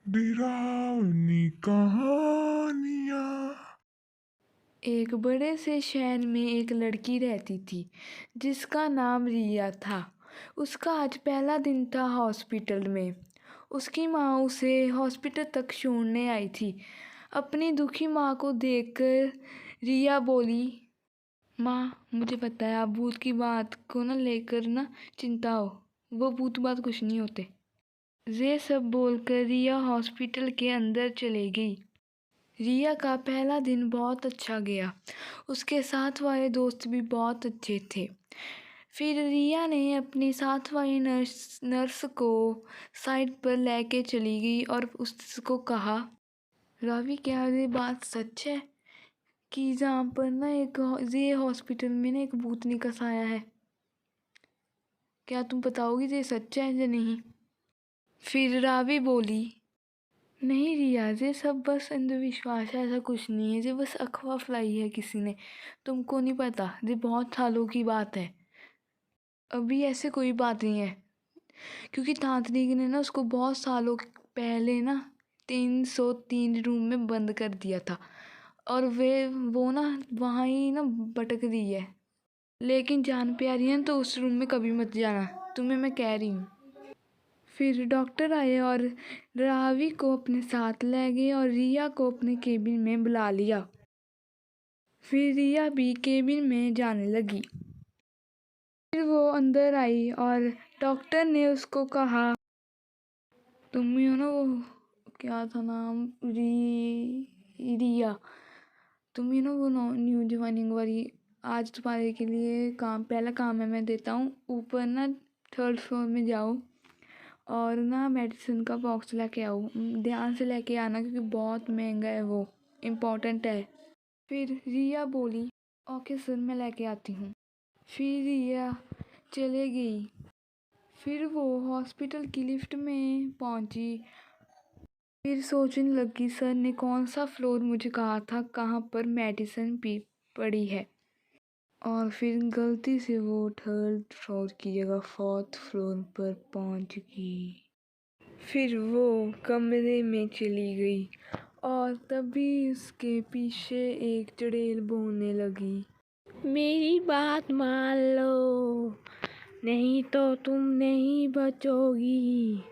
डरावनी कहानियाँ। एक बड़े से शहर में एक लड़की रहती थी जिसका नाम रिया था। उसका आज पहला दिन था हॉस्पिटल में। उसकी माँ उसे हॉस्पिटल तक छोड़ने आई थी। अपनी दुखी माँ को देखकर रिया बोली, माँ मुझे पता है आप भूत की बात को ना लेकर ना चिंता हो, वो भूत बात कुछ नहीं होते। ये सब बोलकर रिया हॉस्पिटल के अंदर चली गई। रिया का पहला दिन बहुत अच्छा गया। उसके साथ वाले दोस्त भी बहुत अच्छे थे। फिर रिया ने अपनी साथ वाली नर्स को साइड पर लेके चली गई और उसको कहा, रावी क्या ये बात सच है कि जहाँ पर ना ये हॉस्पिटल में ना एक भूत निकस आया है? क्या तुम बताओगी ये सच है या नहीं? फिर रावी बोली, नहीं रिया, ये सब बस अंधविश्वास है, ऐसा कुछ नहीं है, ये बस अफवाह फैलाई है किसी ने, तुमको नहीं पता, ये बहुत सालों की बात है। अभी ऐसे कोई बात नहीं है, क्योंकि तांत्रिक ने ना उसको बहुत सालों पहले ना 303 रूम में बंद कर दिया था और वो ना वहाँ ही ना भटक रही है। लेकिन जान प्यारी है तो उस रूम में कभी मत जाना, तुम्हें मैं कह रही हूँ। फिर डॉक्टर आए और रावी को अपने साथ ले गए और रिया को अपने केबिन में बुला लिया। फिर रिया भी केबिन में जाने लगी। फिर वो अंदर आई और डॉक्टर ने उसको कहा, तुम ही हो ना वो, क्या था नाम, रिया, तुम ही ना वो न्यू ज्वाइनिंग वाली। आज तुम्हारे के लिए पहला काम है, मैं देता हूँ। ऊपर ना 3rd फ्लोर में जाओ और ना मेडिसिन का बॉक्स लेके आओ, ध्यान से लेके आना क्योंकि बहुत महंगा है, वो इम्पोर्टेंट है। फिर रिया बोली, ओके सर मैं लेके आती हूँ। फिर रिया चले गई। फिर वो हॉस्पिटल की लिफ्ट में पहुँची। फिर सोचने लगी, सर ने कौन सा फ्लोर मुझे कहा था कहाँ पर मेडिसिन पड़ी है, और फिर गलती से वो 3rd फ्लोर की जगह 4th फ्लोर पर पहुँच गई। फिर वो कमरे में चली गई और तभी उसके पीछे एक चुड़ैल बोलने लगी, मेरी बात मान लो, नहीं तो तुम नहीं बचोगी,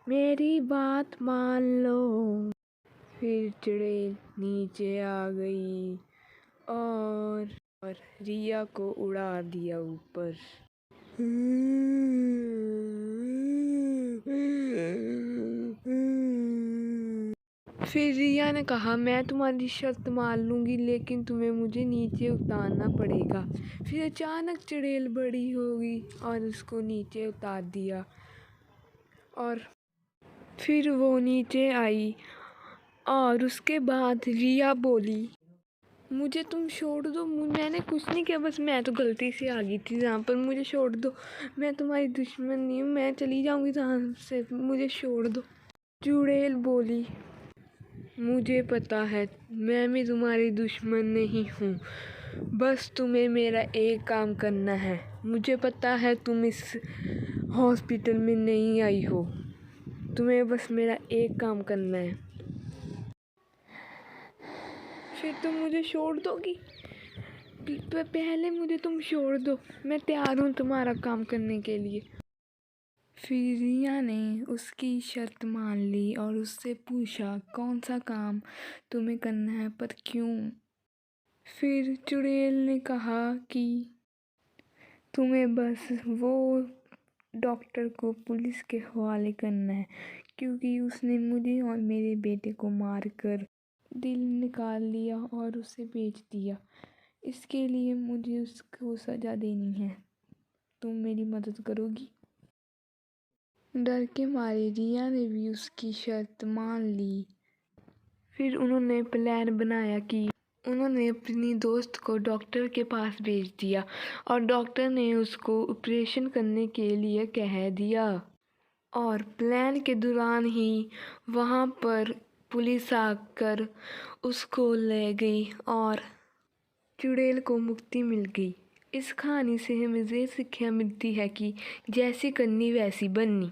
मेरी बात मान लो। फिर चुड़ैल नीचे आ गई और रिया को उड़ा दिया ऊपर। फिर रिया ने कहा, मैं तुम्हारी शर्त मान लूँगी लेकिन तुम्हें मुझे नीचे उतारना पड़ेगा। फिर अचानक चुड़ैल बड़ी हो गई और उसको नीचे उतार दिया और फिर वो नीचे आई और उसके बाद रिया बोली, मुझे तुम छोड़ दो, मैंने कुछ नहीं किया, बस मैं तो गलती से आ गई थी जहाँ पर, मुझे छोड़ दो, मैं तुम्हारी दुश्मन नहीं हूँ, मैं चली जाऊँगी जहाँ से, मुझे छोड़ दो। चुड़ैल बोली, मुझे पता है मैं भी तुम्हारी दुश्मन नहीं हूँ, बस तुम्हें मेरा एक काम करना है। मुझे पता है तुम इस हॉस्पिटल में नहीं आई हो, तुम्हें बस मेरा एक काम करना है। फिर तुम मुझे छोड़ दोगी? पहले मुझे तुम छोड़ दो, मैं तैयार हूँ तुम्हारा काम करने के लिए। फिर रिया ने उसकी शर्त मान ली और उससे पूछा, कौन सा काम तुम्हें करना है, पर क्यों? फिर चुड़ैल ने कहा कि तुम्हें बस वो डॉक्टर को पुलिस के हवाले करना है, क्योंकि उसने मुझे और मेरे बेटे को मारकर दिल निकाल लिया और उसे बेच दिया। इसके लिए मुझे उसको सज़ा देनी है, तुम मेरी मदद करोगी? डर के मारे रिया ने भी उसकी शर्त मान ली। फिर उन्होंने प्लान बनाया कि उन्होंने अपनी दोस्त को डॉक्टर के पास भेज दिया और डॉक्टर ने उसको ऑपरेशन करने के लिए कह दिया। और प्लान के दौरान ही वहाँ पर पुलिस आकर उसको ले गई और चुड़ैल को मुक्ति मिल गई। इस कहानी से हमें ये शिक्षा मिलती है कि जैसी करनी वैसी बननी।